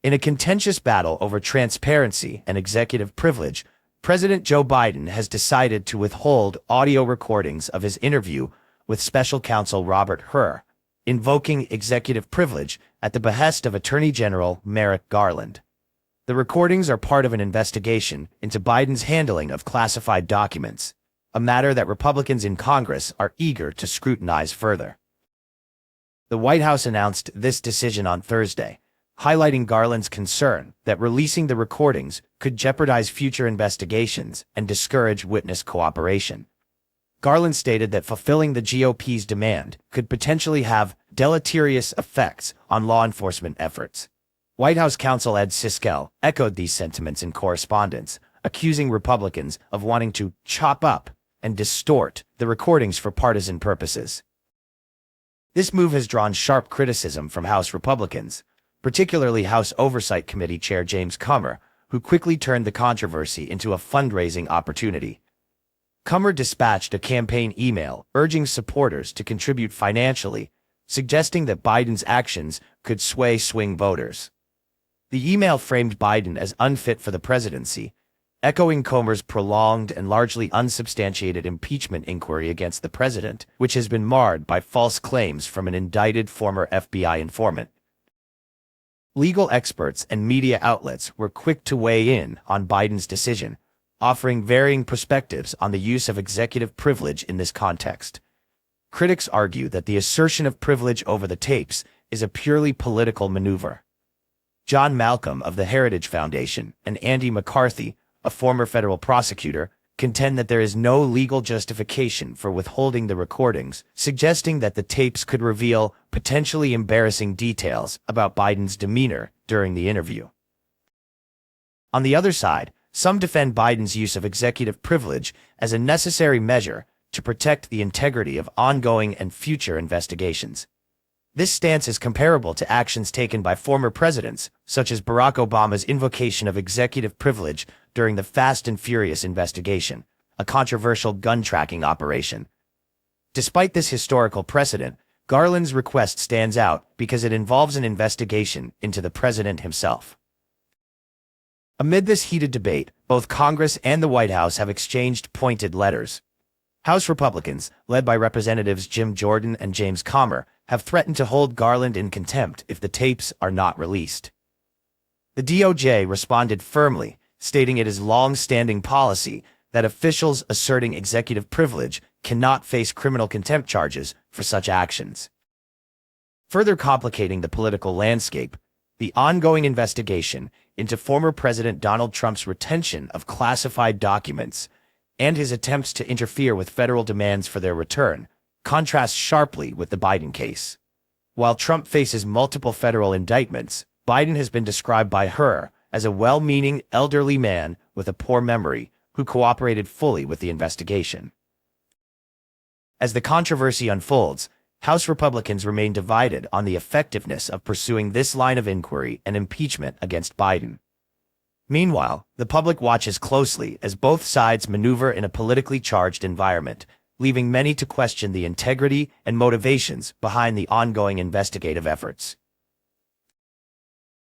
In a contentious battle over transparency and executive privilege, President Joe Biden has decided to withhold audio recordings of his interview with special counsel Robert Hur, invoking executive privilege at the behest of Attorney General Merrick Garland. The recordings are part of an investigation into Biden's handling of classified documents, a matter that Republicans in Congress are eager to scrutinize further. The White House announced this decision on Thursday, highlighting Garland's concern that releasing the recordings could jeopardize future investigations and discourage witness cooperation. Garland stated that fulfilling the GOP's demand could potentially have deleterious effects on law enforcement efforts. White House counsel Ed Siskel echoed these sentiments in correspondence, accusing Republicans of wanting to chop up and distort the recordings for partisan purposes. This move has drawn sharp criticism from House Republicans, particularly House Oversight Committee Chair James Comer, who quickly turned the controversy into a fundraising opportunity. Comer dispatched a campaign email urging supporters to contribute financially, suggesting that Biden's actions could sway swing voters. The email framed Biden as unfit for the presidency, echoing Comer's prolonged and largely unsubstantiated impeachment inquiry against the president, which has been marred by false claims from an indicted former FBI informant. Legal experts and media outlets were quick to weigh in on Biden's decision, offering varying perspectives on the use of executive privilege in this context. Critics argue that the assertion of privilege over the tapes is a purely political maneuver. John Malcolm of the Heritage Foundation and Andy McCarthy, a former federal prosecutor, contend that there is no legal justification for withholding the recordings, suggesting that the tapes could reveal potentially embarrassing details about Biden's demeanor during the interview. On the other side, some defend Biden's use of executive privilege as a necessary measure to protect the integrity of ongoing and future investigations. This stance is comparable to actions taken by former presidents, such as Barack Obama's invocation of executive privilege during the Fast and Furious investigation, a controversial gun tracking operation. Despite this historical precedent, Garland's request stands out because it involves an investigation into the president himself. Amid this heated debate, both Congress and the White House have exchanged pointed letters. House Republicans, led by Representatives Jim Jordan and James Comer, have threatened to hold Garland in contempt if the tapes are not released. The DOJ responded firmly, stating it is long-standing policy that officials asserting executive privilege cannot face criminal contempt charges for such actions. Further complicating the political landscape, the ongoing investigation into former President Donald Trump's retention of classified documents and his attempts to interfere with federal demands for their return contrasts sharply with the Biden case. While Trump faces multiple federal indictments, Biden has been described by her as a well-meaning elderly man with a poor memory who cooperated fully with the investigation. As the controversy unfolds, House Republicans remain divided on the effectiveness of pursuing this line of inquiry and impeachment against Biden. Meanwhile, the public watches closely as both sides maneuver in a politically charged environment, leaving many to question the integrity and motivations behind the ongoing investigative efforts.